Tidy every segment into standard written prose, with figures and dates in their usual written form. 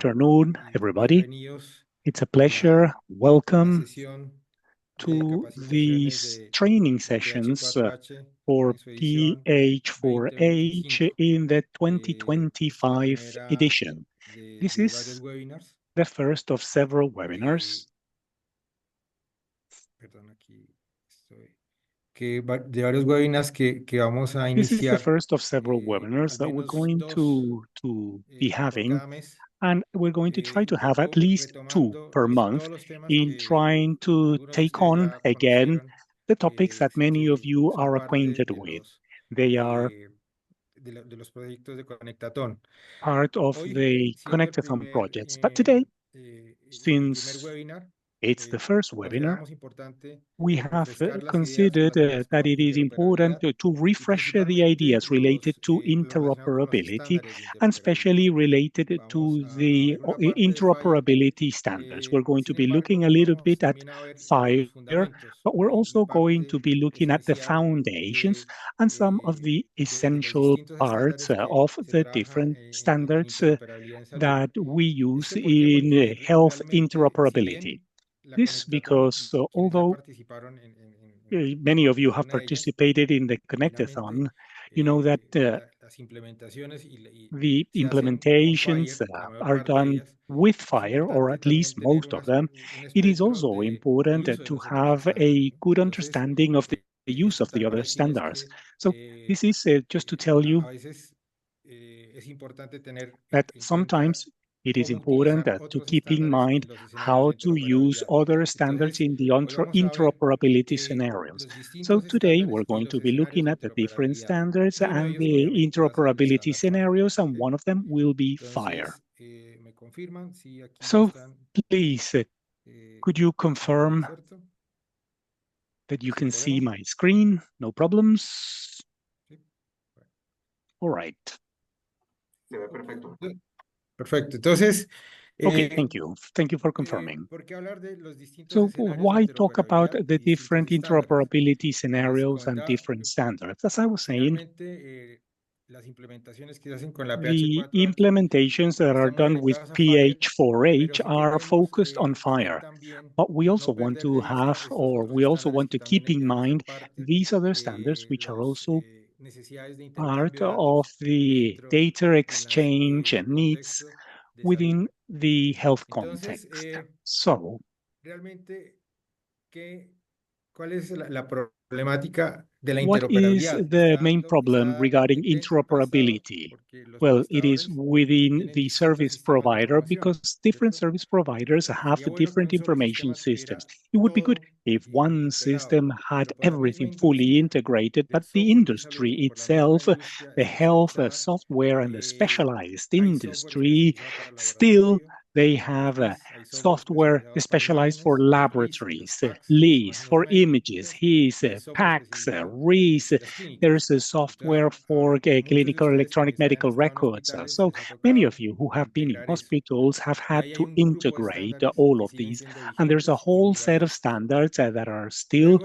afternoon, everybody. It's a pleasure. Welcome to these training sessions for PH4H in the 2025 edition. This is the first of several webinars. This is the first of several webinars that we're going to be having, and we're going to try to have at least 2 per month in trying to take on again the topics that many of you are acquainted with. They are part of the Conectaton projects. But today, since it's the first webinar, we have considered that it is important to refresh the ideas related to interoperability, and especially related to the interoperability standards. We're going to be looking a little bit at FHIR, but we're also going to be looking at the foundations and some of the essential parts of the different standards that we use in health interoperability. This because although many of you have participated in the Connectathon, you know that the implementations are done with FHIR, or at least most of them. It is also important to have a good understanding of the use of the other standards. So this is just to tell you that sometimes it is important to keep in mind how to use other standards in the interoperability scenarios. So today we're going to be looking at the different standards and the interoperability scenarios, and one of them will be FHIR. So please, could you confirm that you can see my screen? No problems? All right. Perfecto. Entonces, okay, thank you. Thank you for confirming. So why talk about the different interoperability scenarios and different standards? As I was saying, the implementations that are done with PH4H are focused on FHIR, but we also want to have, or we also want to keep in mind these other standards, which are also part of the data exchange and needs within the health context. So, what is the main problem regarding interoperability? Well, it is within the service provider, because different service providers have different information systems. It would be good if one system had everything fully integrated, but the industry itself, the health software and the specialized industry, still they have software specialized for laboratories, LIS, for images, HIS, PACS, RIS. There's a software for clinical electronic medical records. So many of you who have been in hospitals have had to integrate all of these. And there's a whole set of standards that are still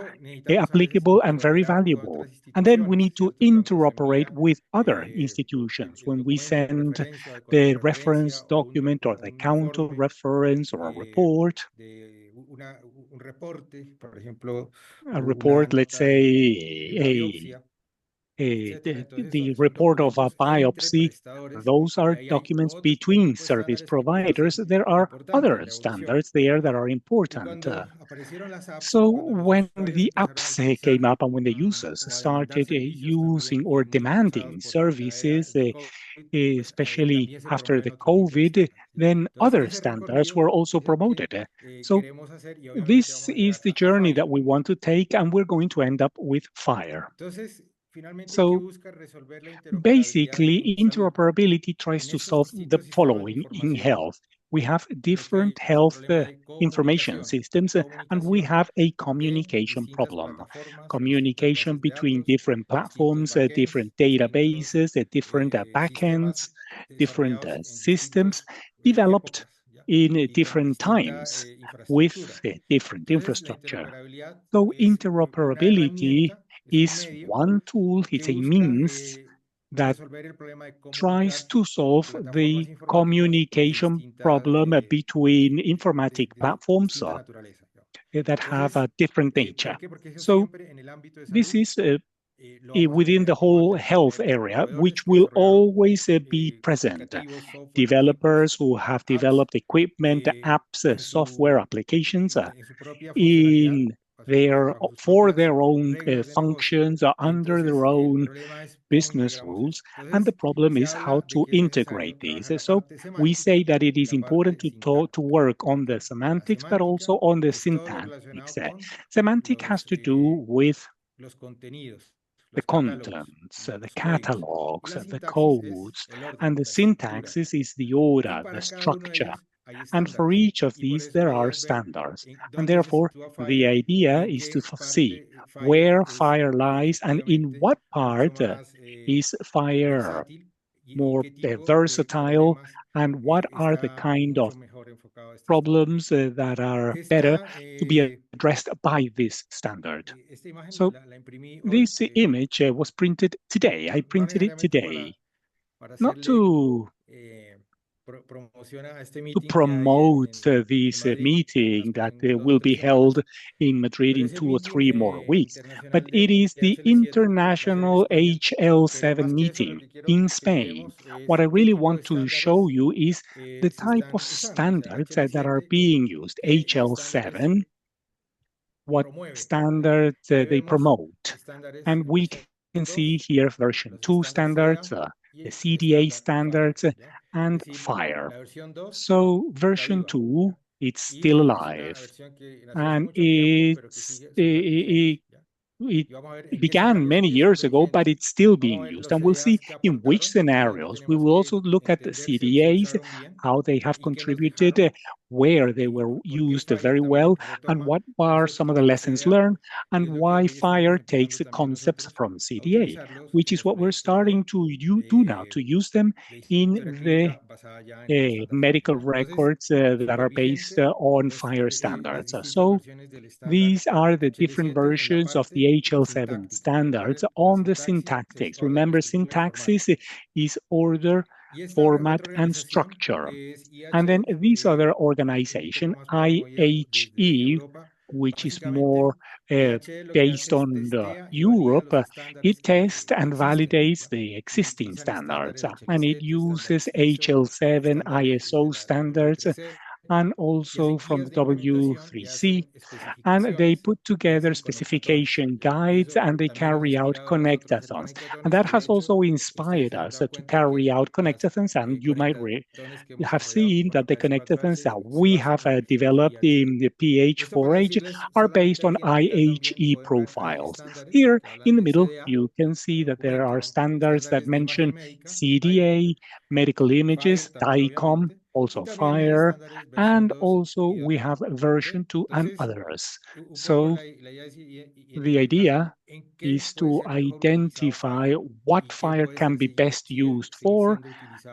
applicable and very valuable. And then we need to interoperate with other institutions. When we send the reference document or the counter reference or a report, let's say the report of a biopsy, those are documents between service providers. There are other standards there that are important. So when the apps came up and when the users started using or demanding services, especially after the COVID, then other standards were also promoted. So this is the journey that we want to take, and we're going to end up with FHIR. So basically, interoperability tries to solve the following in health. We have different health information systems, and we have a communication problem. Communication between different platforms, different databases, different backends, different systems developed in different times with different infrastructure. So interoperability is one tool, it's a means that tries to solve the communication problem between informatic platforms that have a different nature. So this is within the whole health area, which will always be present. Developers who have developed equipment, apps, software applications in for their own functions or under their own business rules. And the problem is how to integrate these. So we say that it is important to work on the semantics, but also on the syntactics. Semantic has to do with the contents, the catalogs, the codes, and the syntax is the order, the structure. And for each of these, there are standards. And therefore, the idea is to see where FHIR lies and in what part is FHIR more versatile, and what are the kind of problems that are better to be addressed by this standard. So this image was printed today. I printed it today, not to promote this meeting that will be held in Madrid in 2 or 3 more weeks, but it is the International HL7 meeting in Spain. What I really want to show you is the type of standards that are being used. HL7, what standards they promote. And we can see here version 2 standards, the CDA standards, and FHIR. So version 2, it's still alive, and it began many years ago, but it's still being used. And we'll see in which scenarios. We will also look at the CDAs, how they have contributed, where they were used very well, and what are some of the lessons learned, and why FHIR takes the concepts from CDA, which is what we're starting to do now, to use them in the medical records that are based on FHIR standards. So these are the different versions of the HL7 standards on the syntactics. Remember, syntaxis is order, format, and structure. And then this other organization, IHE, which is more based on Europe, it tests and validates the existing standards, and it uses HL7 ISO standards, and also from the W3C, and they put together specification guides, and they carry out connectathons. And that has also inspired us to carry out connectathons, and you might have seen that the connectathons that we have developed in the PH4H are based on IHE profiles. Here in the middle, you can see that there are standards that mention CDA, medical images, DICOM, also FHIR, and also we have version 2 and others. So the idea is to identify what FHIR can be best used for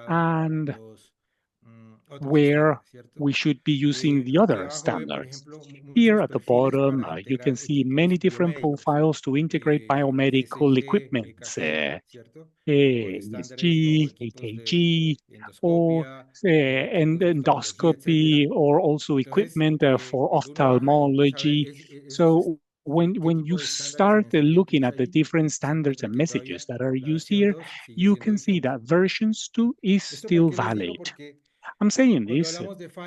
and where we should be using the other standards. Here at the bottom, you can see many different profiles to integrate biomedical equipment, ESG, AKG, or endoscopy, or also equipment for ophthalmology. So when you start looking at the different standards and messages that are used here, you can see that versions 2 is still valid. I'm saying this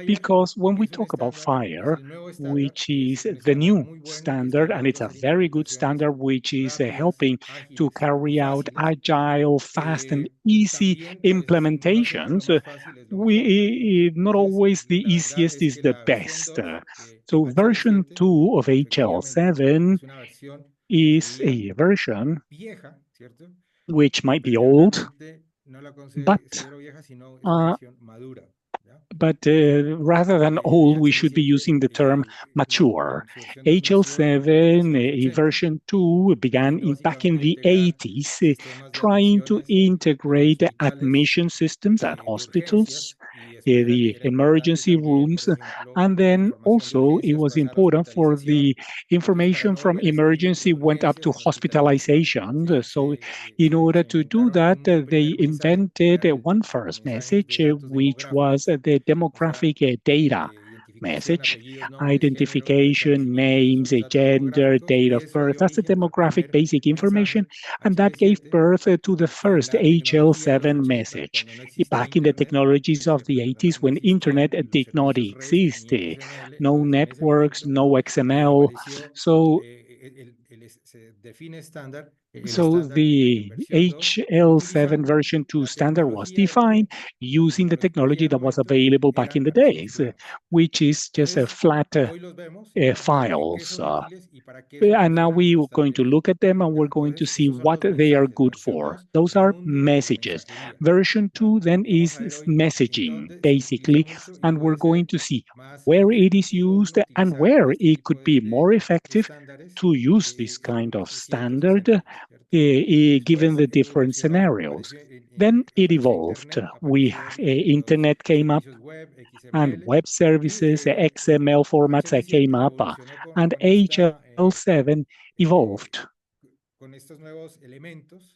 because when we talk about FHIR, which is the new standard, and it's a very good standard, which is helping to carry out agile, fast, and easy implementations, not always the easiest is the best. So version 2 of HL7 is a version which might be old, but rather than old, we should be using the term mature. HL7 version 2 began back in the 80s, trying to integrate admission systems at hospitals, the emergency rooms. And then also it was important for the information from emergency went up to hospitalization. So in order to do that, they invented one first message, which was the demographic data message, identification, names, gender, date of birth. That's the demographic basic information. And that gave birth to the first HL7 message back in the technologies of the 80s when internet did not exist. No networks, no XML. So the HL7 version 2 standard was defined using the technology that was available back in the days, which is just a flat files. And now we are going to look at them and we're going to see what they are good for. Those are messages. Version 2 then is messaging, basically, and we're going to see where it is used and where it could be more effective to use this kind of standard given the different scenarios. Then it evolved. Internet came up and web services, XML formats that came up, and HL7 evolved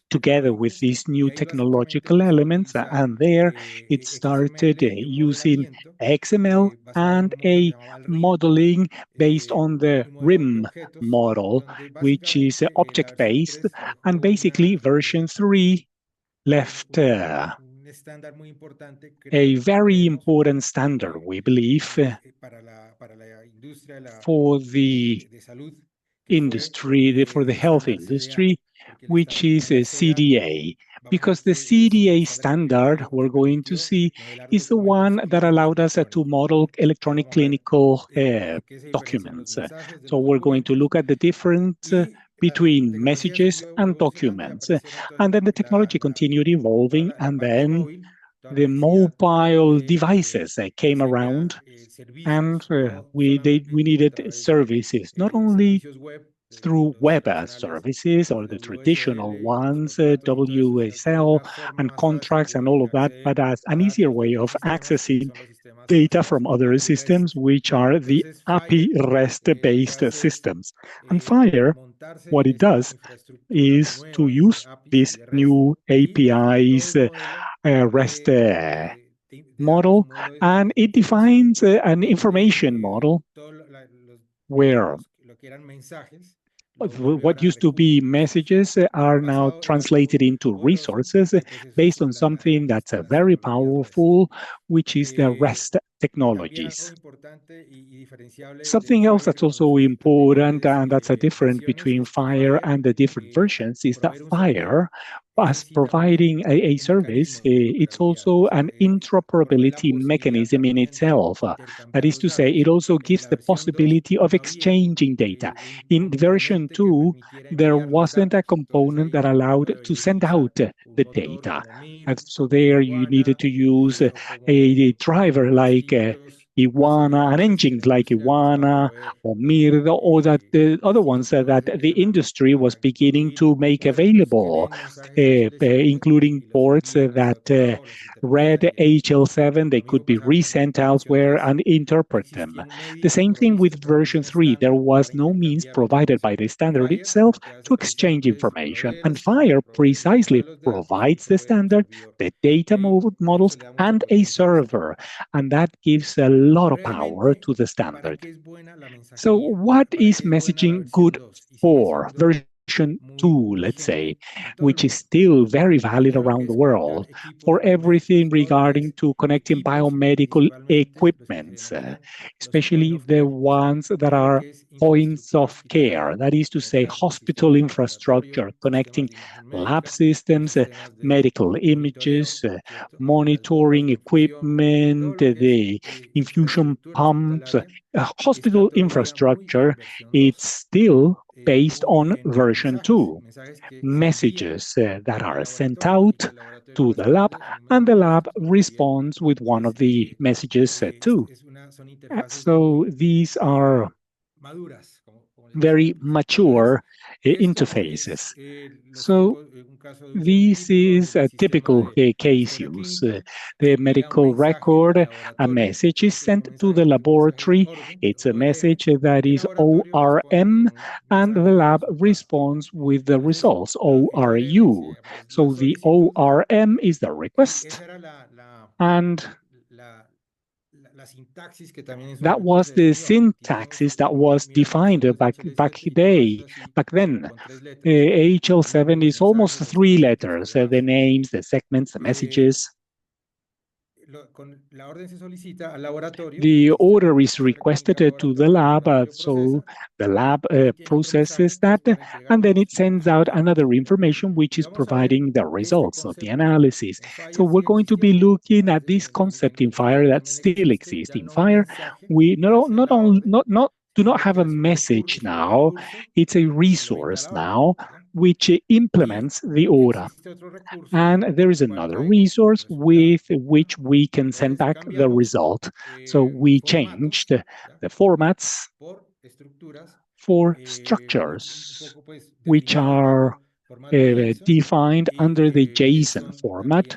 together with these new technological elements, and there it started using XML and a modeling based on the RIM model, which is object-based, and basically version 3 left a very important standard, we believe, for the industry, for the health industry, which is a CDA. Because the CDA standard, we're going to see, is the one that allowed us to model electronic clinical documents. So we're going to look at the difference between messages and documents. And then the technology continued evolving, and then the mobile devices came around, and we needed services, not only through web services or the traditional ones, WSL and contracts and all of that, but as an easier way of accessing data from other systems, which are the API REST-based systems. And FHIR, what it does is to use these new APIs, REST model, and it defines an information model where what used to be messages are now translated into resources based on something that's very powerful, which is the REST technologies. Something else that's also important, and that's a difference between FHIR and the different versions, is that FHIR, as providing a service, it's also an interoperability mechanism in itself. That is to say, it also gives the possibility of exchanging data. In version 2, there wasn't a component that allowed to send out the data. And so there you needed to use a driver like Iguana, an engine like Iguana or Mir, or that the other ones that the industry was beginning to make available, including ports that read HL7, they could be resent elsewhere and interpret them. The same thing with version 3. There was no means provided by the standard itself to exchange information, and FHIR precisely provides the standard, the data models, and a server, and that gives a lot of power to the standard. So what is messaging good for? Version 2, let's say, which is still very valid around the world for everything regarding to connecting biomedical equipments, especially the ones that are points of care, that is to say, hospital infrastructure, connecting lab systems, medical images, monitoring equipment, the infusion pumps, hospital infrastructure. It's still based on version 2. Messages that are sent out to the lab, and the lab responds with one of the messages too. So these are very mature interfaces. So this is a typical case use. The medical record, a message is sent to the laboratory. It's a message that is ORM, and the lab responds with the results, ORU. So the ORM is the request, and that was the syntaxis that was defined back then. HL7 is almost 3 letters, the names, the segments, the messages. The order is requested to the lab, so the lab processes that, and then it sends out another information which is providing the results of the analysis. So we're going to be looking at this concept in FHIR that still exists. In FHIR, we do not have a message now, it's a resource now which implements the order. And there is another resource with which we can send back the result. So we changed the formats for structures, which are defined under the JSON format,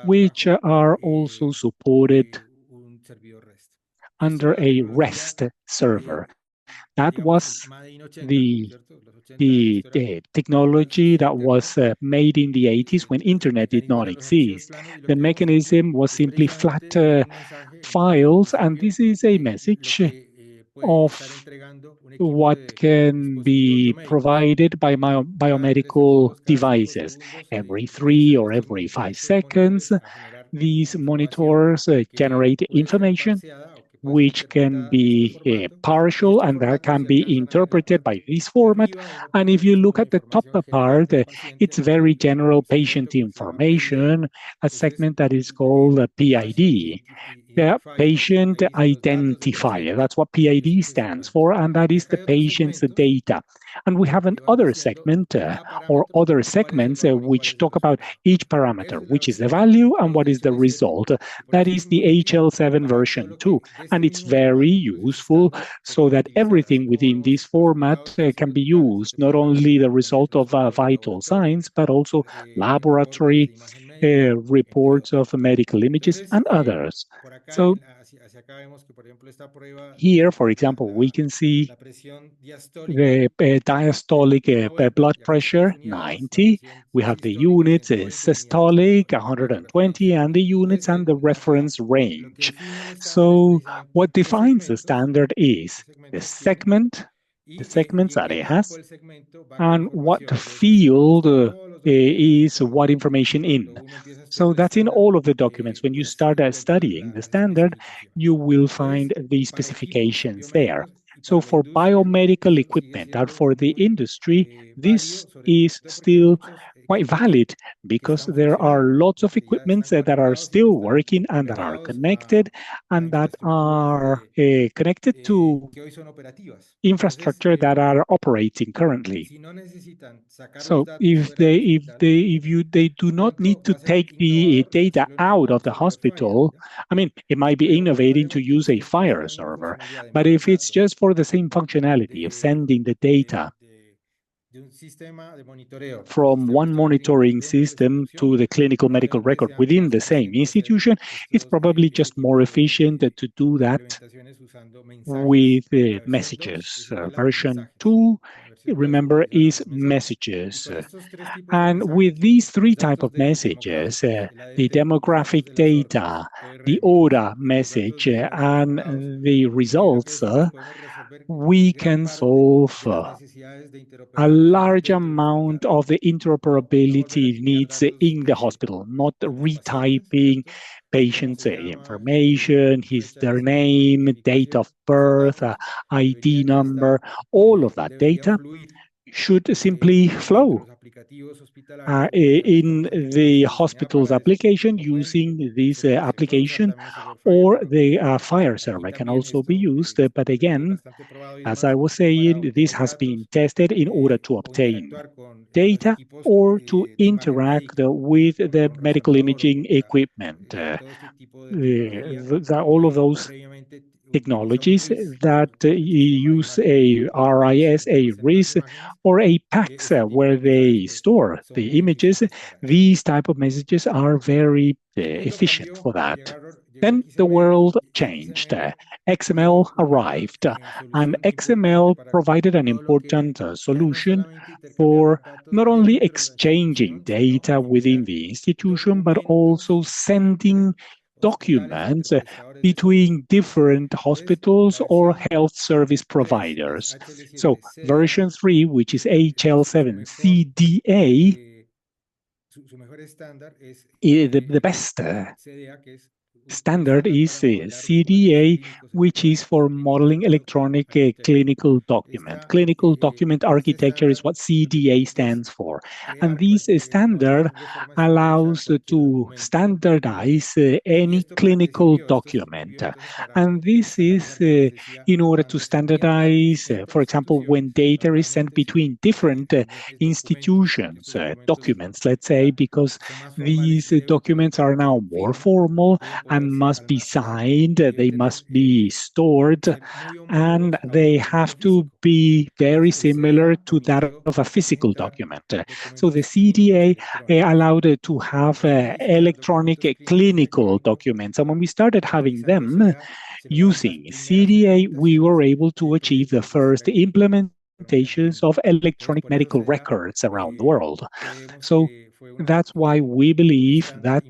which are also supported under a REST server. That was the technology that was made in the 80s when internet did not exist. The mechanism was simply flat files, and this is a message of what can be provided by biomedical devices. Every 3 or every 5 seconds, these monitors generate information which can be partial and that can be interpreted by this format. And if you look at the top part, it's very general patient information, a segment that is called PID. The patient identifier. That's what PID stands for, and that is the patient's data. And we have another segment or other segments which talk about each parameter, which is the value and what is the result. That is the HL7 version 2. And it's very useful so that everything within this format can be used, not only the result of vital signs, but also laboratory reports of medical images and others. So here, for example, we can see the diastolic blood pressure, 90. We have the units, systolic, 120, and the units and the reference range. So what defines the standard is the segments that it has, and what field is what information in. So that's in all of the documents. When you start studying the standard, you will find the specifications there. So for biomedical equipment and for the industry, this is still quite valid because there are lots of equipments that are still working and that are connected and that are connected to infrastructure that are operating currently. So if they do not need to take the data out of the hospital, I mean, it might be innovating to use a FHIR server, but if it's just for the same functionality of sending the data from one monitoring system to the clinical medical record within the same institution, it's probably just more efficient to do that with messages. Version 2, remember, is messages. And with these 3 types of messages, the demographic data, the order message, and the results, we can solve a large amount of the interoperability needs in the hospital, not retyping patient's information, their name, date of birth, ID number, all of that data should simply flow in the hospital's application using this application, or the FHIR server can also be used. But again, as I was saying, this has been tested in order to obtain data or to interact with the medical imaging equipment. All of those technologies that use a RIS, a RIS, or a PAX, where they store the images. These type of messages are very efficient for that. Then the world changed. XML arrived, and XML provided an important solution for not only exchanging data within the institution, but also sending documents between different hospitals or health service providers. So version 3, which is HL7 CDA, the best standard is CDA, which is for modeling electronic clinical document. Clinical document architecture is what CDA stands for. And this standard allows to standardize any clinical document. And this is in order to standardize, for example, when data is sent between different institutions, documents, let's say, because these documents are now more formal and must be signed, they must be stored, and they have to be very similar to that of a physical document. So the CDA allowed to have electronic clinical documents. And when we started having them using CDA, we were able to achieve the first implementations of electronic medical records around the world. So that's why we believe that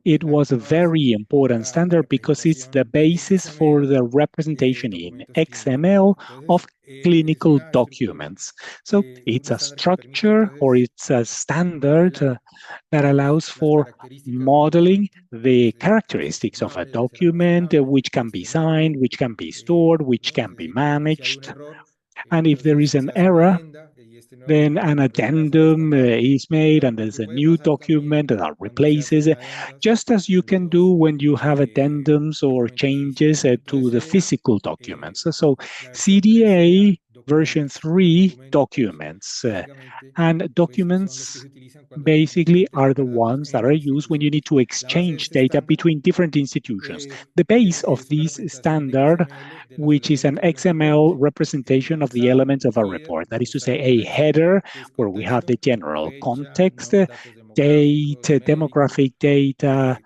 it was a very important standard, because it's the basis for the representation in XML of clinical documents. So it's a structure, or it's a standard that allows for modeling the characteristics of a document, which can be signed, which can be stored, which can be managed. And if there is an error, then an addendum is made, and there's a new document that replaces it, just as you can do when you have addendums or changes to the physical documents. So CDA version 3 documents, and documents basically are the ones that are used when you need to exchange data between different institutions. The base of this standard, which is an XML representation of the elements of a report, that is to say, a header where we have the general context, date, demographic data,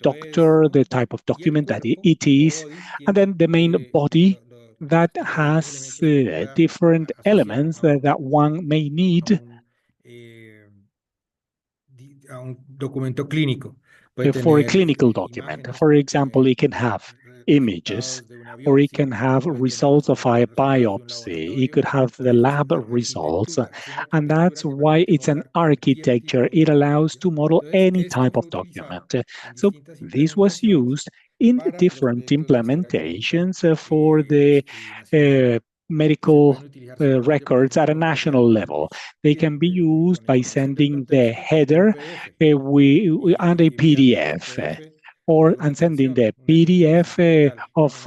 doctor, the type of document that it is, and then the main body that has different elements that one may need a un documento clínico. For a clinical document. For example, it can have images, or it can have results of a biopsy. It could have the lab results. And that's why it's an architecture. It allows to model any type of document. So this was used in different implementations for the medical records at a national level. They can be used by sending the header and a PDF, and sending the PDF of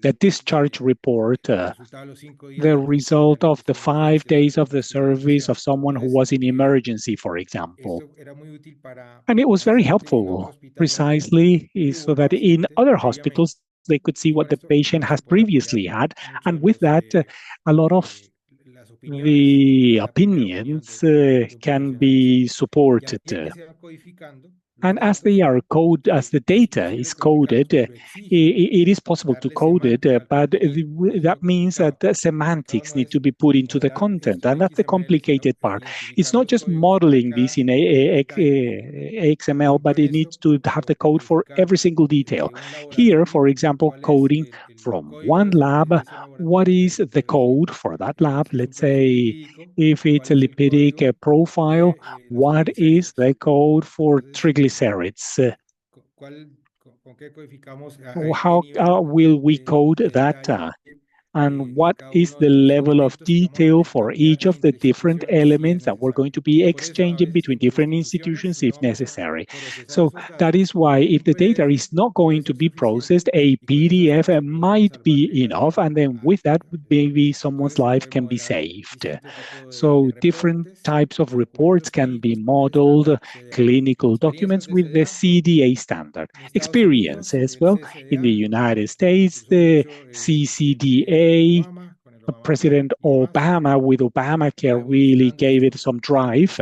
the discharge report, the result of the 5 days of the service of someone who was in emergency, for example. And it was very helpful, precisely so that in other hospitals, they could see what the patient has previously had. And with that, a lot of the opinions can be supported. And as the data is coded, it is possible to code it, but that means that the semantics need to be put into the content, and that's the complicated part. It's not just modeling this in XML, but it needs to have the code for every single detail. Here, for example, coding from one lab, what is the code for that lab? Let's say if it's a lipidic profile, what is the code for triglycerids? How will we code that? and what is the level of detail for each of the different elements that we're going to be exchanging between different institutions if necessary. So that is why if the data is not going to be processed, a PDF might be enough, and then with that, maybe someone's life can be saved. So different types of reports can be modeled, clinical documents with the CDA standard. Experience as well. In the United States, the CCDA, President Obama with Obamacare really gave it some drive,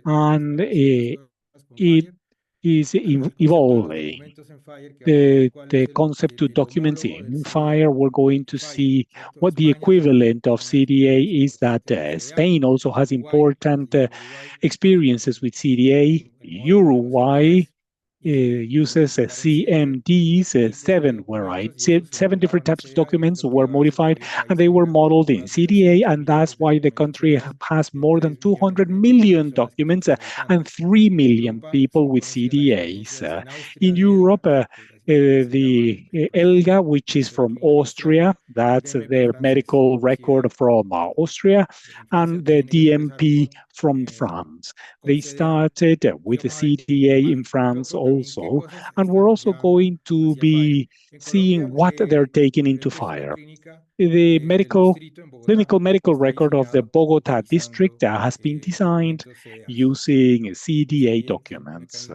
and it is evolving. The concept to documents in FHIR, we're going to see what the equivalent of CDA is. That Spain also has important experiences with CDA. Uruguay uses CMDs, seven were right. Seven different types of documents were modified, and they were modeled in CDA, and that's why the country has more than 200 million documents and 3 million people with CDAs. In Europe, the ELGA, which is from Austria, that's their medical record from Austria, and the DMP from France. They started with the CDA in France also, and we're also going to be seeing what they're taking into FHIR. The clinical medical record of the Bogota district has been designed using CDA documents,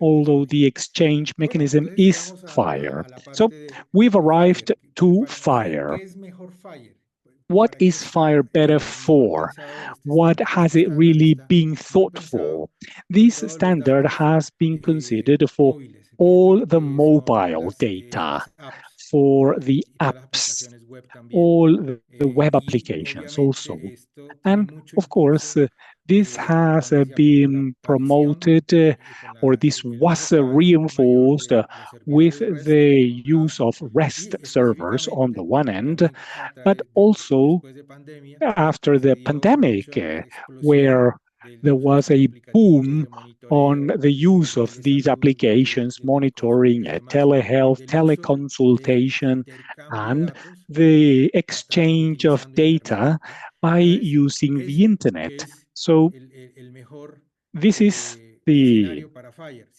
although the exchange mechanism is FHIR. So we've arrived to FHIR. What is FHIR better for? What has it really been thought for? This standard has been considered for all the mobile data, for the apps, all the web applications also. And of course, this has been promoted, or this was reinforced with the use of REST servers on the one end, but also after the pandemic, where there was a boom on the use of these applications, monitoring, telehealth, teleconsultation, and the exchange of data by using the internet. So this is the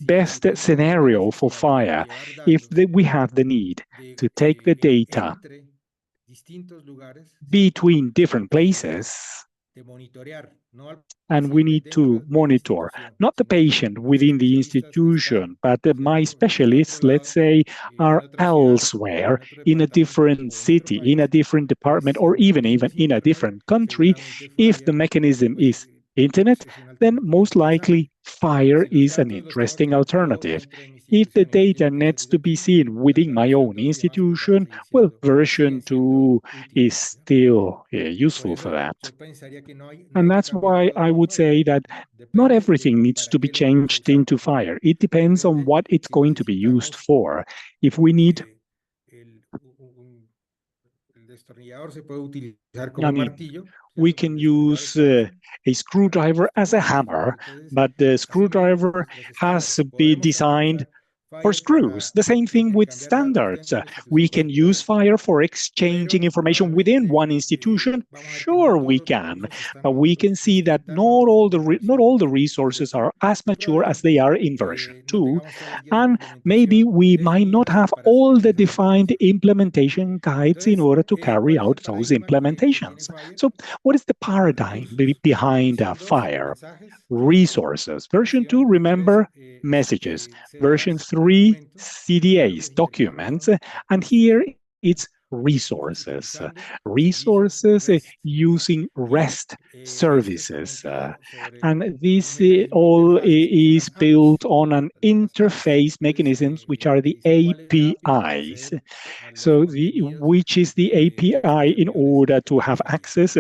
best scenario for FHIR if we have the need to take the data between different places, and we need to monitor not the patient within the institution, but my specialists, let's say, are elsewhere in a different city, in a different department, or even in a different country. If the mechanism is internet, then most likely FHIR is an interesting alternative. If the data needs to be seen within my own institution, well, version 2 is still useful for that. And that's why I would say that not everything needs to be changed into FHIR. It depends on what it's going to be used for. If we need, we can use a screwdriver as a hammer, but the screwdriver has to be designed for screws. The same thing with standards. We can use FHIR for exchanging information within one institution. Sure, we can, but we can see that not all the resources are as mature as they are in version 2, and maybe we might not have all the defined implementation guides in order to carry out those implementations. So, what is the paradigm behind FHIR? Resources. Version 2, remember, messages. Version 3, CDAs, documents. And here it's resources. Resources using REST services. And this all is built on an interface mechanisms, which are the APIs. So which is the API in order to have access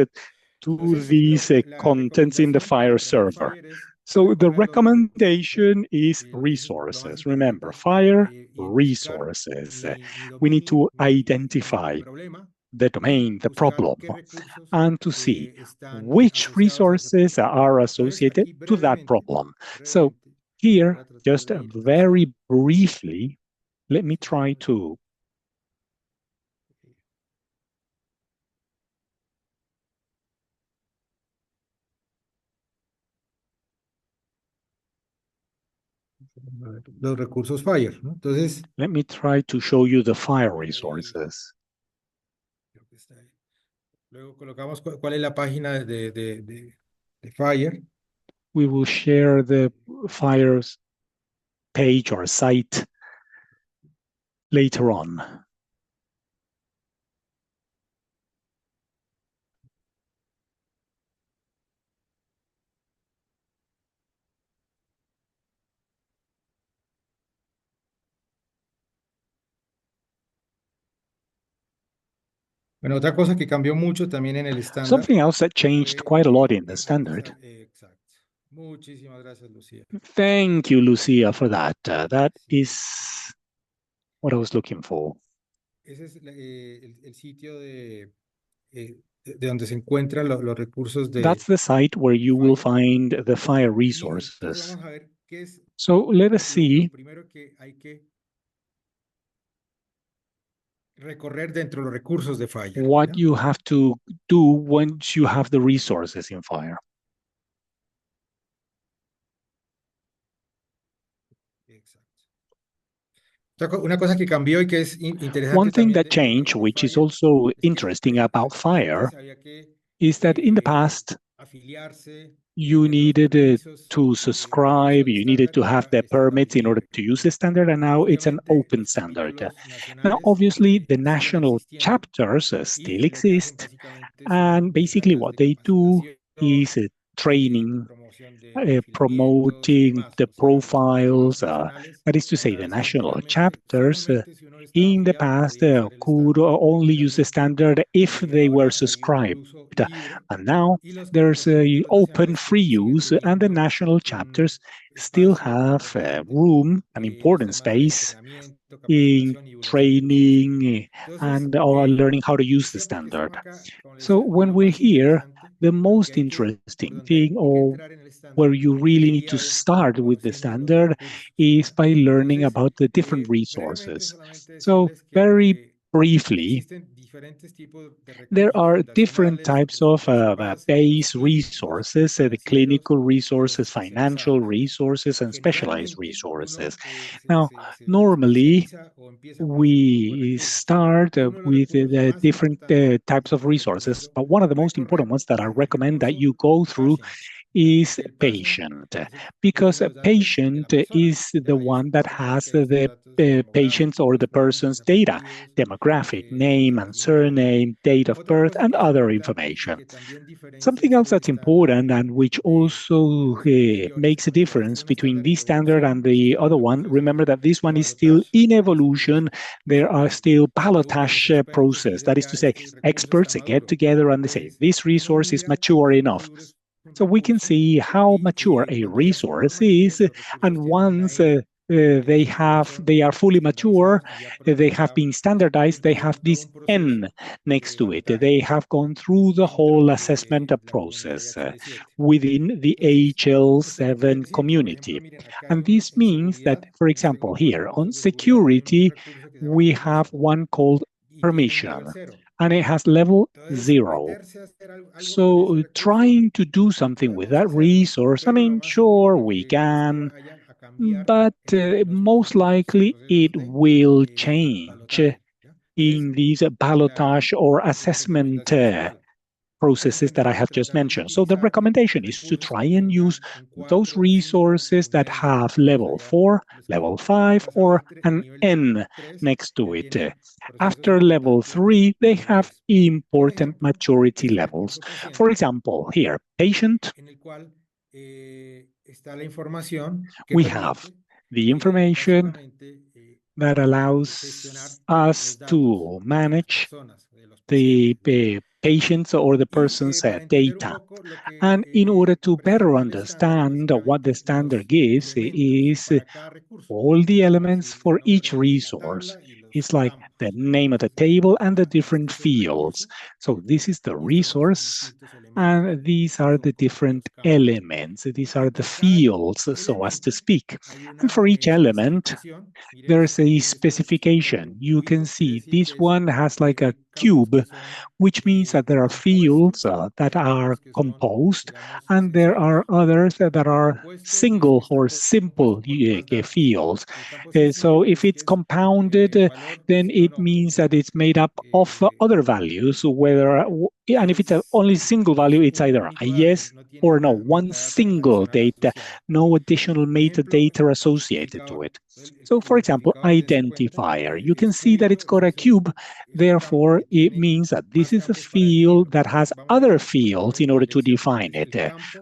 to these contents in the FHIR server. So the recommendation is resources. Remember, FHIR, resources. We need to identify the domain, the problem, and to see which resources are associated to that problem. So here, just very briefly, let me try to los recursos FHIR, ¿no? Entonces, Let me try to show you the FHIR ahí, resources. creo que está ahí. Luego colocamos cuál es la página de FHIR. We will share the FHIR's page or site later on. Bueno, otra cosa que cambió mucho también en el estándar Something else that changed fue quite a lot in the exacto, standard. exacto. Muchísimas gracias, Lucía. Thank you, Lucia, for that. That Sí. is what I was looking for. Ese es el sitio de donde se encuentran los recursos That's the site where de you will FHIR. find the FHIR Y entonces resources. vamos a ver qué es So let us lo see primero que hay que recorrer dentro de los recursos de FHIR. what ¿Ya? you have to do once you have the resources in FHIR. Exacto. Una cosa que cambió y que es One interesante thing también that changed, de which is FHIR, also es que interesting about FHIR, antes había que is that in the past, afiliarse, you tener unos needed permisos to para el uso subscribe, del you needed estándar to y have ahora the está al permits in order libre. to use the standard, and now it's an Obviamente, open los standard. capítulos Now, nacionales obviously, the siguen national existiendo chapters y still lo que hacen exist, básicamente son and basically tareas what de they do capacitación, is training, promoción de afiliamientos y promoting demás. the O sea, los capítulos profiles, nacionales that is to say, cada the vez national anteriormente, chapters solamente si uno estaba in the afiliado past podía usar el could estándar. only use the Realmente standard if they were ahora hay subscribed. un uso libre And now y there's los a capítulos open nacionales free siguen use, and the teniendo national un chapters still espacio have importante room, an en los important temas de space entrenamiento, in capacitación y divulgación de recursos. training Entonces, and learning how to use the siempre que estamos standard. acá, como le So decía, when lo we're más here, interesante the o lo que most hay que, por interesting donde hay thing, que or entrar en el estándar, where you really need to diría es start with the conociendo los standard, recursos. is ¿Ya? by learning Entonces, about the different brevemente resources. solamente So decirles que very briefly, existen diferentes tipos de there recursos are different fundacionales, types of recursos base, los base clínicos, los resources, the financieros clinical y los resources, financial especializados. ¿Ya? resources, and specialized Generalmente resources. uno Now, se normally, especializa o empieza por ese grupo de we recursos. start Y uno de los with recursos the más different importantes types y of que les resources, recomiendo but one of the most important recorrer ones that I es el recommend that recurso you go through patient, ¿ya? is Porque el patient patient, es el que because tiene a los datos de la patient persona, is the ¿ya? Y es one that el primero has que hay sus the datos patient's or demográficos, the nombres, person's data, apellidos, demographic, sus name and apellidos. surname, date of Otra birth, cosa and que es other importante y information. que también diferencia Something else este that's estándar important and which de also los anteriores, makes a porque este es difference un between estándar en this standard and evolución, un the sistema de other one, recursos remember that this de one is still balotaje, in ¿ya? evolution. There are still Donde los ballotage expertos process. dicen That is to ya say, este recurso está experts get maduro. together and they say, Entonces, this uno resource is mira qué mature tan enough. maduro es un So we can recurso see how y mature a cuando ya son más resource maduros, is, los recursos and tienen una once E, they are fully mature, estandarizados y ya they have been standardized, they have cumplieron todo this un N proceso next de to it. balotaje, They have gone ¿ya? through the whole Dentro assessment de la comunidad process HL7. within the Entonces, esto qué quiere HL7 decir que, por ejemplo, community. miren, acá And this en means that, seguridad, for en este example, grupo de here on recursos de seguridad hay un security, recurso que se llama we have permiso one called y tiene un permission, nivel 0. and it has level Entonces, 0. meterse a hacer algo con ese So recurso, trying to do something with podemos that hacerlo, resource, I pero lo mean, más seguro sure, lo we que es que can, vayan a cambiar but en los most futuros likely procesos it will change balotaje, ¿ya? Entonces, in these ballotage or la assessment recomendación es esa. processes that I Básicamente have just tratar de mentioned. So the utilizar recommendation is to recursos try que and use tengan un those 4, 5 o resources un that N. have O sea, level ya 4, los que level han 5, pasado or el an nivel N 3 next to ya it. tienen procesos After level importantes de 3, they have madurez. Por important ejemplo, maturity este levels. recurso For paciente, example, here, patient, en el cual está la información que we have permite the information básicamente that gestionar allows us los datos to de las manage personas, de los the pacientes, ¿no? patients or the Y person's para entender un data. poco lo que And in order to better presenta el estándar, understand what the básicamente standard los gives elementos is para cada recurso, all the elements ¿sí? El for each nombre de la resource. tabla y los It's like the campos, ¿ya? name of the Entonces, table and the este different es el fields. recurso So this is the y estos son sus resource, distintos elementos, and these que are son the como different los campos. elements. These are the Para cada fields, so as to elemento speak. hay And una for each element, especificación. Miren there's esto, a miren esto que es como specification. You can rojito, quiere see decir this que es one has like a nivel cube, which means that there are fields that are composed, and there are others that are single or simple fields. So if it's compounded, then it means that it's made up of other values, and if it's only single value, it's either a yes or no, one single data, no additional metadata associated to it. So for example, identifier, you can see that it's got a cube. Therefore, it means that this is a field that has other fields in order to define it.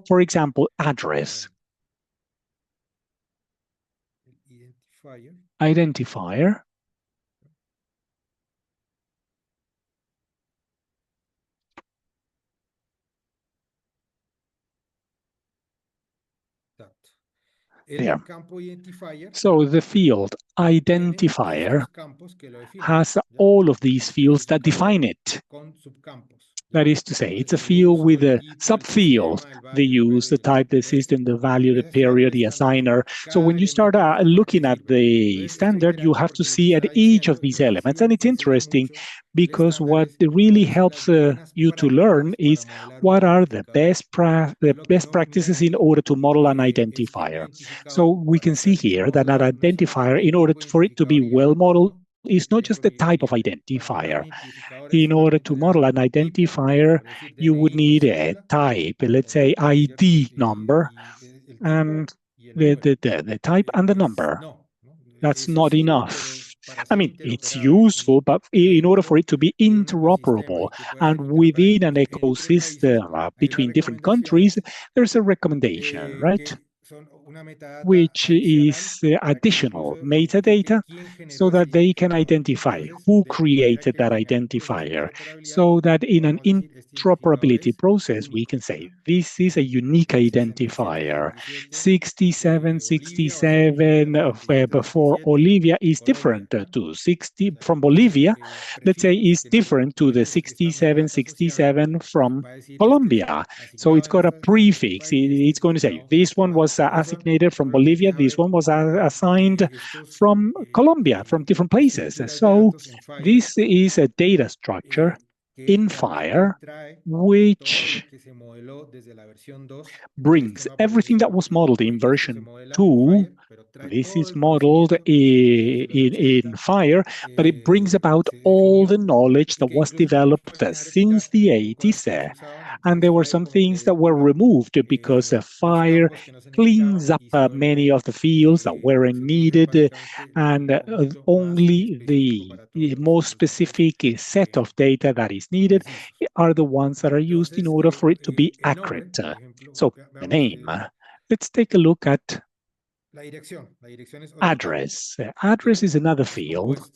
For example, address. Identifier. There. So the field identifier has all of these fields that define it. That is to say, it's a field with a subfield. They use the type, the system, the value, the period, the assigner. So when you start looking at the standard, you have to see at each of these elements. And it's interesting because what really helps you to learn is what are the best practices in order to model an identifier. So we can see here that an identifier, in order for it to be well modeled, is not just the type of identifier. In order to model an identifier, you would need a type, let's say ID number, and the type and the number. That's not enough. I mean, it's useful, but in order for it to be interoperable and within an ecosystem between different countries, there's a recommendation, right? Which is additional metadata so that they can identify who created that identifier, so that in an interoperability process, we can say this is a unique identifier. 6767 before Olivia is different to 60 from Bolivia, let's say, is different to the 6767 from Colombia. So it's got a prefix. It's going to say this one was assignated from Bolivia, this one was assigned from Colombia, from different places. So this is a data structure in FHIR which brings everything that was modeled in version 2. This is modeled in FHIR, but it brings about all the knowledge that was developed since the 80s. And there were some things that were removed because FHIR cleans up many of the fields that weren't needed, and only the most specific set of data that is needed are the ones that are used in order for it to be accurate. So the name. Let's take a look at address. Address is another field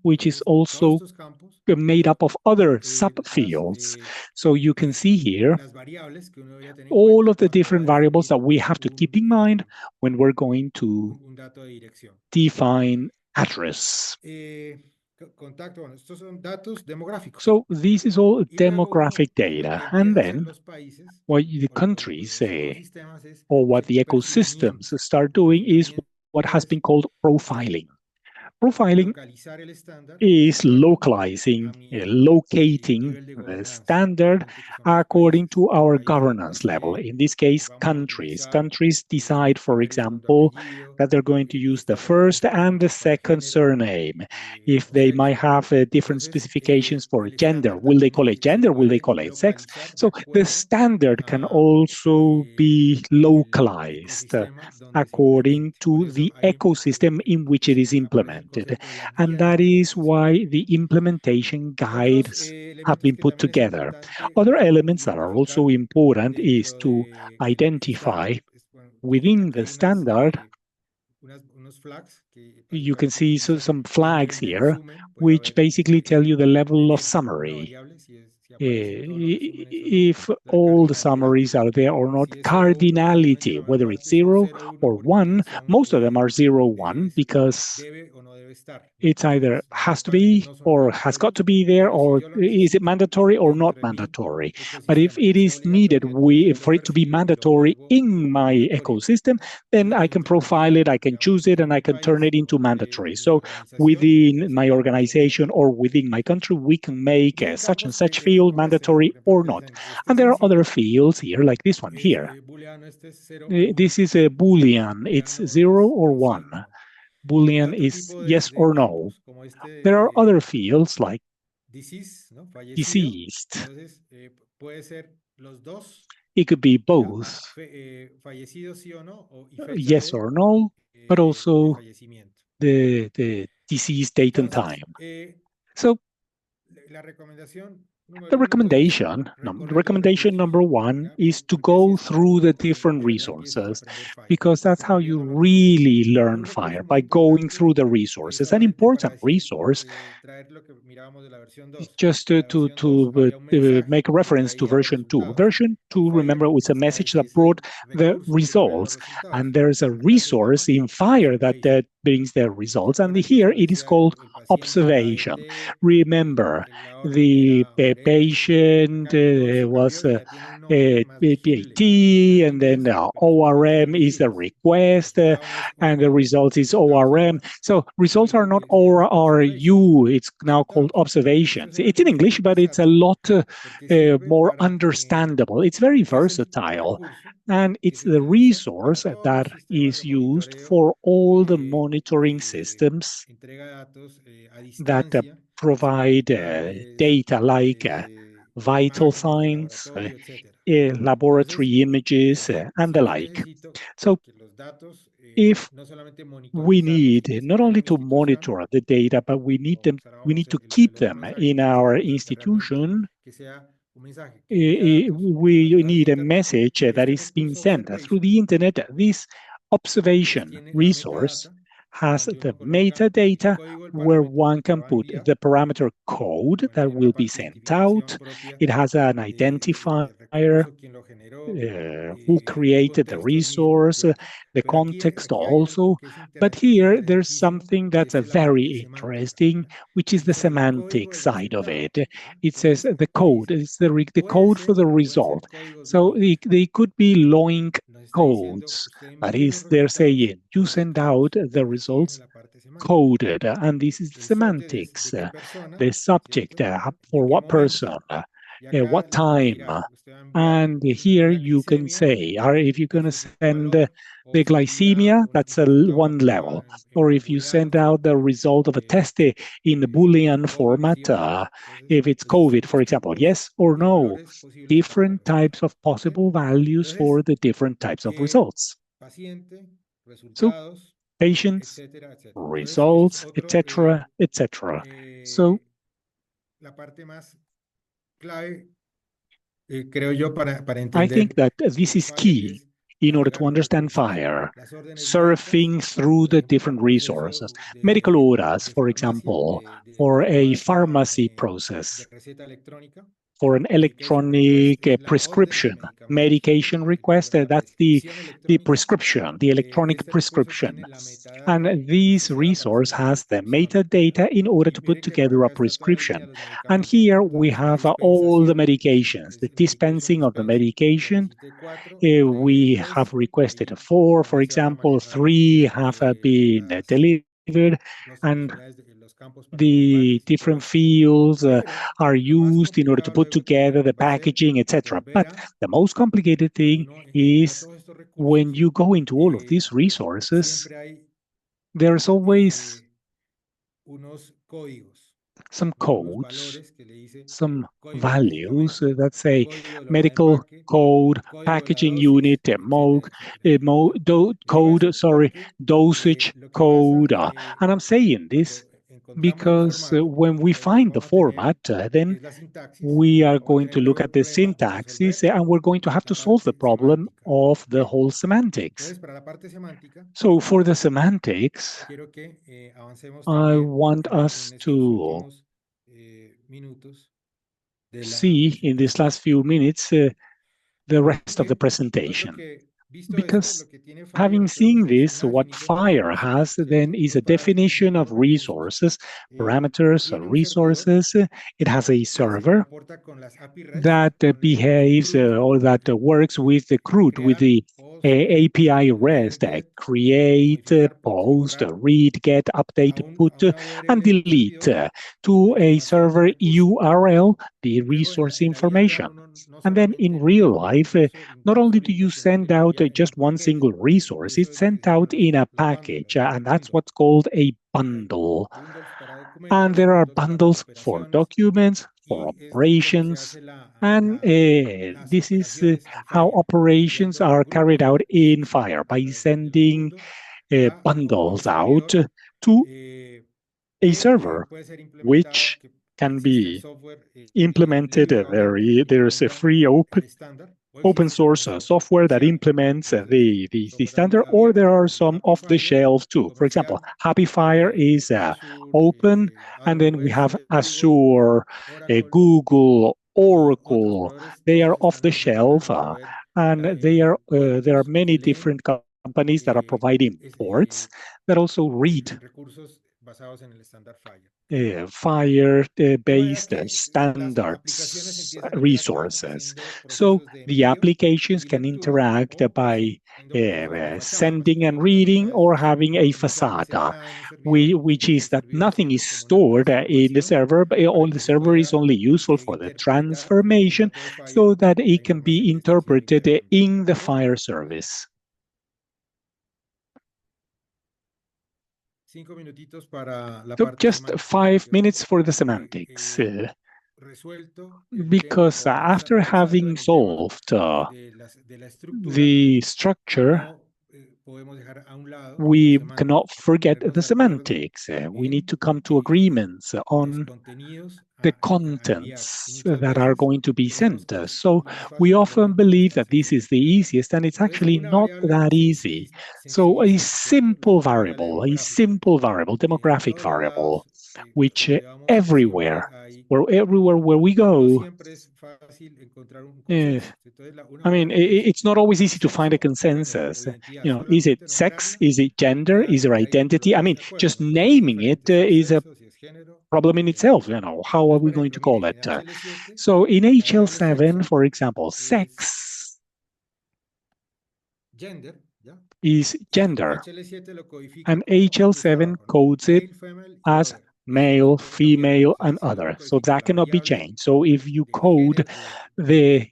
which is also made up of other subfields. So you can see here all of the different variables that we have to keep in mind when we're going to define address. So this is all demographic data. And then what the countries or what the ecosystems start doing is what has been called profiling. Profiling is localizing, locating the standard according to our governance level. In this case, countries. Countries decide, for example, that they're going to use the first and the second surname. If they might have different specifications for gender, will they call it gender? Will they call it sex? So the standard can also be localized according to the ecosystem in which it is implemented. And that is why the implementation guides have been put together. Other elements that are also important is to identify within the standard. You can see some flags here, which basically tell you the level of summary. if all the summaries are there or not, cardinality, whether it's 0 or 1, most of them are 0, 1, because it's either has to be or has got to be there, or is it mandatory or not mandatory. But if it is needed for it to be mandatory in my ecosystem, then I can profile it, I can choose it, and I can turn it into mandatory. So within my organization or within my country, we can make such and such field mandatory or not. And there are other fields here, like this one here. This is a Boolean. It's 0 or 1. Boolean is yes or no. There are other fields like deceased. It could be both, yes or no, but also the disease date and time. So the recommendation number one is to go through the different resources, because that's how you really learn FHIR, by going through the resources. An important resource, just to make a reference to version 2. Version 2, remember, was a message that brought the results, and there's a resource in FHIR that brings the results, and here it is called observation. Remember, the patient was PAT, and then ORM is the request, and the result is ORM. So results are not ORU, it's now called observations. It's in English, but it's a lot more understandable. It's very versatile, and it's the resource that is used for all the monitoring systems that provide data like vital signs, laboratory images, and the like. So if we need not only to monitor the data, but we need to keep them in our institution, we need a message that is being sent through the internet. This observation resource has the metadata where one can put the parameter code that will be sent out. It has an identifier, who created the resource, the context also. But here there's something that's very interesting, which is the semantic side of it. It says the code, it's the code for the result. So they could be LOINC codes. That is, they're saying you send out the results coded, and this is the semantics, the subject, for what person, what time, and here you can say, or if you're going to send the glycemia, that's one level. Or if you send out the result of a test in the Boolean format, if it's COVID, for example, yes or no, different types of possible values for the different types of results. So patients, results, etc., etc. So I think that this is key in order to understand FHIR, surfing through the different resources. Medical orders, for example, for a pharmacy process, for an electronic prescription, medication request, that's the prescription, the electronic prescription. And this resource has the metadata in order to put together a prescription. And here we have all the medications, the dispensing of the medication. We have requested 4, for example, 3 have been delivered, and the different fields are used in order to put together the packaging, etc. But the most complicated thing is when you go into all of these resources, there's always some codes, some values that say medical code, packaging unit, dosage code. And I'm saying this because when we find the format, then we are going to look at the syntaxes, and we're going to have to solve the problem of the whole semantics. So for the semantics, I want us to see in these last few minutes the rest of the presentation. Because having seen this, what FHIR has then is a definition of resources, parameters or resources. It has a server that behaves or that works with the CRUD, with the API REST, create, post, read, get, update, put, and delete to a server URL, the resource information. And then in real life, not only do you send out just one single resource, it's sent out in a package, and that's what's called a bundle. And there are bundles for documents, for operations, and this is how operations are carried out in FHIR by sending bundles out to a server, which can be implemented. There's a free open source software that implements the standard, or there are some off the shelf too. For example, FHIR is open, and then we have Azure, Google, Oracle. They are off the shelf, and there are many different companies that are providing ports that also read FHIR-based standards resources. So the applications can interact by sending and reading, or having a facade, which is that nothing is stored in the server, but all the server is only useful for the transformation so that it can be interpreted in the FHIR service. So just 5 minutes for the semantics. Because after having solved the structure, we cannot forget the semantics. We need to come to agreements on the contents that are going to be sent. So we often believe that this is the easiest, and it's actually not that easy. So a simple variable, demographic variable, which everywhere where we go, I mean, it's not always easy to find a consensus. Is it sex? Is it gender? Is there identity? I mean, just naming it is a problem in itself. How are we going to call it? So in HL7, for example, sex is gender, and HL7 codes it as male, female, and other. So that cannot be changed. So if you code the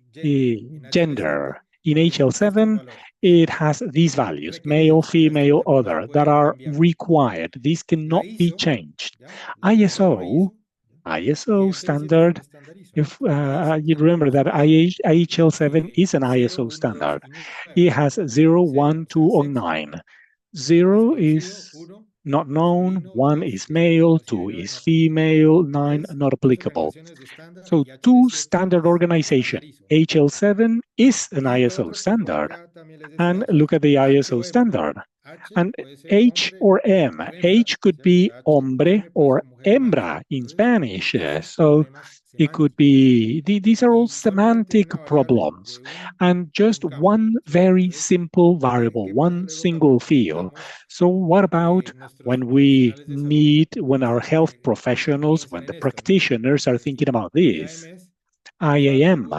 gender in HL7, it has these values, male, female, other, that are required. These cannot be changed. ISO standard, if you remember that IHL7 is an ISO standard. It has 0, 1, 2, or 9. 0 is not known, 1 is male, 2 is female, 9 not applicable. So two standard organization. HL7 is an ISO standard. And look at the ISO standard. And H or M. H could be hombre or hembra in Spanish. So it could be, these are all semantic problems. And just one very simple variable, one single field. So what about when our health professionals, when the practitioners are thinking about this? IAM.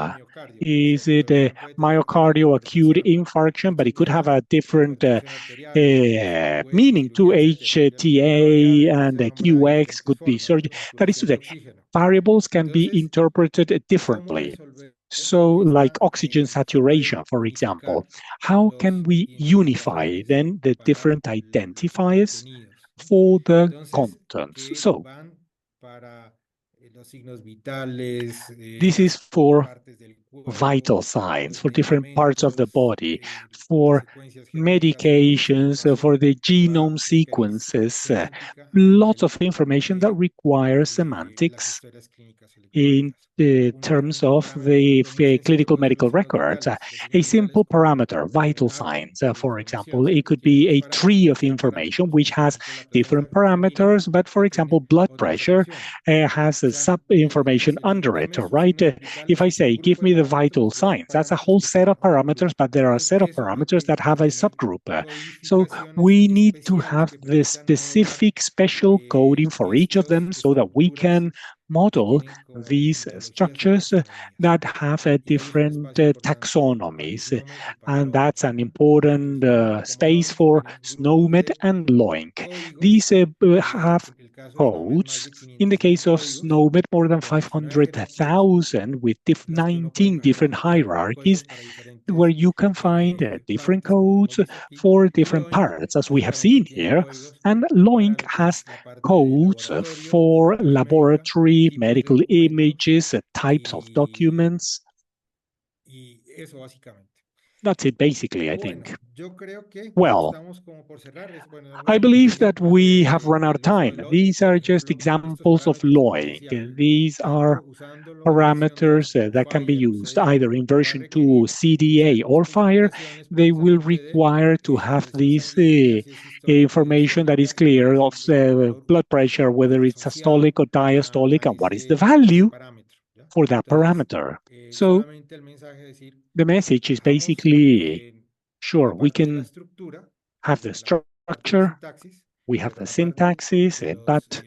Is it a myocardial acute infarction, but it could have a different meaning to HTA, and QX could be surgery. That is to say, variables can be interpreted differently. So like oxygen saturation, for example, how can we unify then the different identifiers for the contents? So this is for vital signs, for different parts of the body, for medications, for the genome sequences, lots of information that requires semantics in terms of the clinical medical records. A simple parameter, vital signs, for example, it could be a tree of information which has different parameters, but for example, blood pressure has sub-information under it, right? If I say, give me the vital signs, that's a whole set of parameters, but there are a set of parameters that have a subgroup. So we need to have the specific special coding for each of them so that we can model these structures that have a different taxonomies. And that's an important space for SNOMED and LOINC. These have codes. In the case of SNOMED, more than 500,000 with 19 different hierarchies where you can find different codes for different parts, as we have seen here. And LOINC has codes for laboratory, medical images, types of documents. That's it, basically, I think. Well, I believe that we have run out of time. These are just examples of LOINC. These are parameters that can be used either in version 2 CDA or FHIR. They will require to have this information that is clear of blood pressure, whether it's systolic or diastolic, and what is the value for that parameter. So the message is basically, sure, we can have the structure, we have the syntaxes, but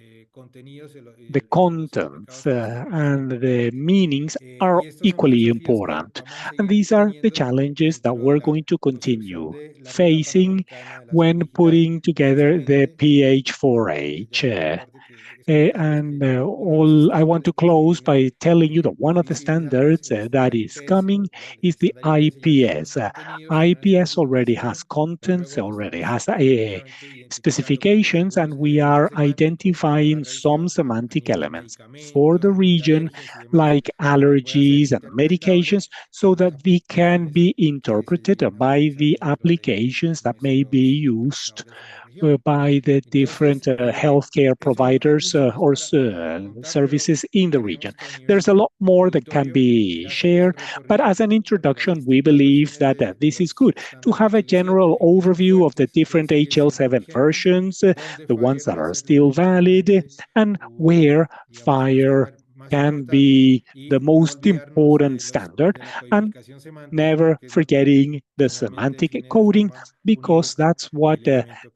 the contents and the meanings are equally important. And these are the challenges that we're going to continue facing when putting together the PH4H. I want to close by telling you that one of the standards that is coming is the IPS. IPS already has contents, already has specifications, and we are identifying some semantic elements for the region, like allergies and medications, so that they can be interpreted by the applications that may be used by the different healthcare providers or services in the region. There's a lot more that can be shared, but as an introduction, we believe that this is good to have a general overview of the different HL7 versions, the ones that are still valid, and where FHIR can be the most important standard, and never forgetting the semantic coding, because that's what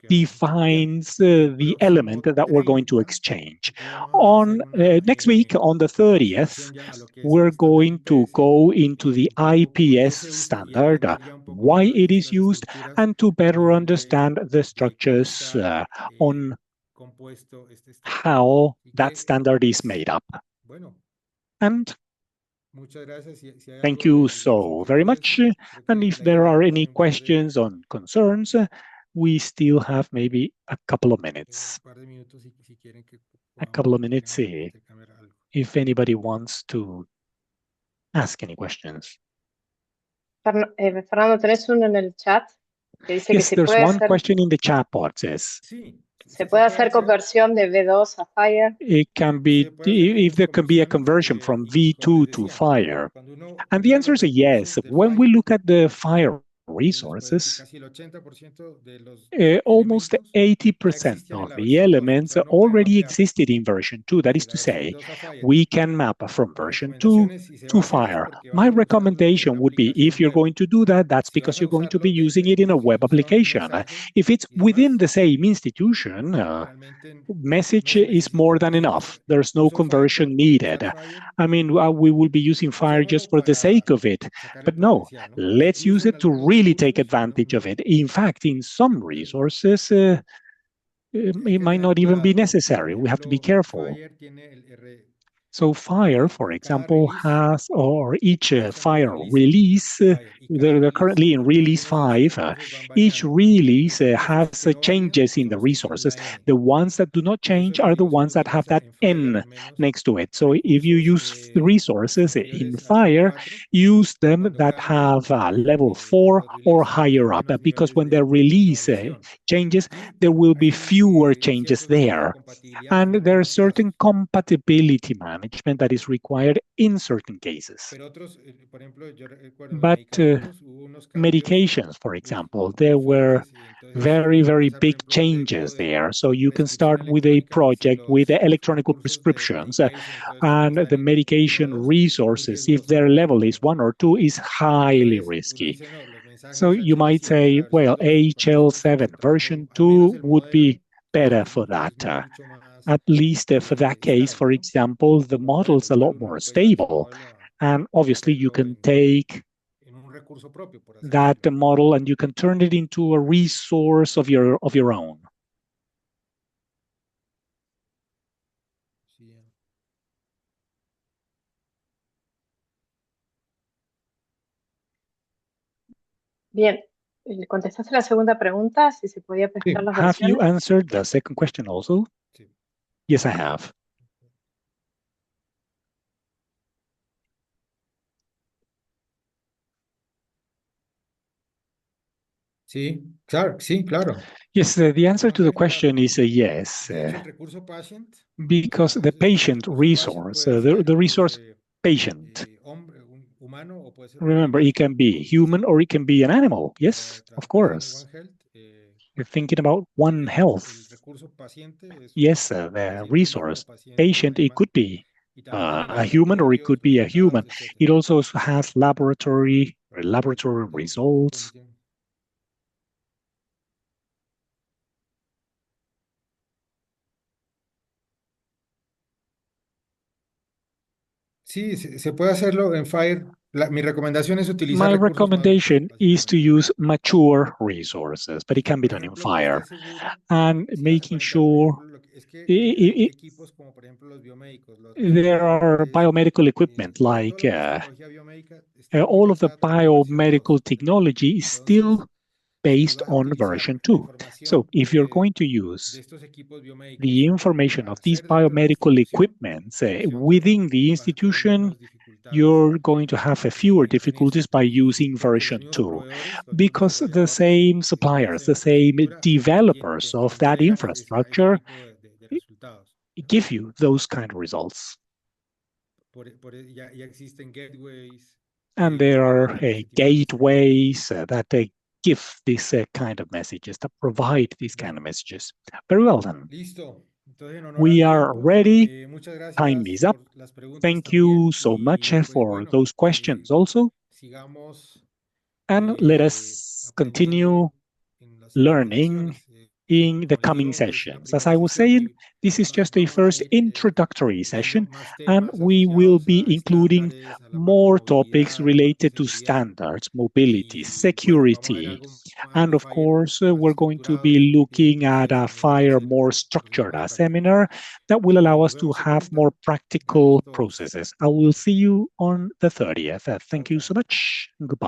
defines the element that we're going to exchange. On next week, on the 30th, we're going to go into the IPS standard, why it is used, and to better understand the structures on how that standard is made up. And thank you so very much. And if there are any questions or concerns, we still have maybe a couple of minutes. If anybody wants to ask any questions. Fernando, ¿tenés uno en el chat? Que dice yes, que there's one question in the chat box, yes. ¿Se puede hacer conversión de V2 a FHIR? It can be, if there can be a conversion from V2 to FHIR. And the answer is a yes. When we look at the FHIR resources, almost 80% of the elements already existed in version 2. That is to say, we can map from version 2 to FHIR. My recommendation would be, if you're going to do that, that's because you're going to be using it in a web application. If it's within the same institution, message is more than enough. There's no conversion needed. I mean, we will be using FHIR just for the sake of it. But no, let's use it to really take advantage of it. In fact, in some resources, it might not even be necessary. We have to be careful. So FHIR, for example, has, or each FHIR release, they're currently in release 5. Each release has changes in the resources. The ones that do not change are the ones that have that N next to it. So if you use resources in FHIR, use them that have level 4 or higher up, because when the release changes, there will be fewer changes there. And there are certain compatibility management that is required in certain cases. But medications, for example, there were very, very big changes there. So you can start with a project with the electronic prescriptions and the medication resources, if their level is 1 or 2, is highly risky. So you might say, well, HL7 version 2 would be better for that. At least for that case, for example, the model's a lot more stable. And obviously you can take that model and you can turn it into a resource of your own. Bien, ¿contestaste la segunda pregunta? Si se podía presentar las versiones. Have you answered the second question also? Sí. Yes, I have. Sí, claro, sí, claro. Yes, the answer to the question is a yes. Because the patient resource, the resource patient, remember, it can be human or it can be an animal. Yes, of course. You're thinking about One Health. Yes, the resource patient, it could be a human or it could be a human. It also has laboratory results. Sí, se puede hacerlo en FHIR. Mi recomendación es utilizar My recursos recommendation is to use mature resources, but it can be done in FHIR. And making sure there are biomedical equipment like all of the biomedical technology is still based on version 2. So if you're going to use the information of these biomedical equipments within the institution, you're going to have fewer difficulties by using version 2 because the same suppliers, the same developers of that infrastructure give you those kind of results. And there are gateways that give this kind of messages, that provide these kind of messages. Very well then. We are ready. Time is up. Thank you so much for those questions also. And let us continue learning in the coming sessions. As I was saying, this is just a first introductory session, and we will be including more topics related to standards, mobility, security, and of course, we're going to be looking at a FHIR more structured seminar that will allow us to have more practical processes. I will see you on the 30th. Thank you so much. Goodbye.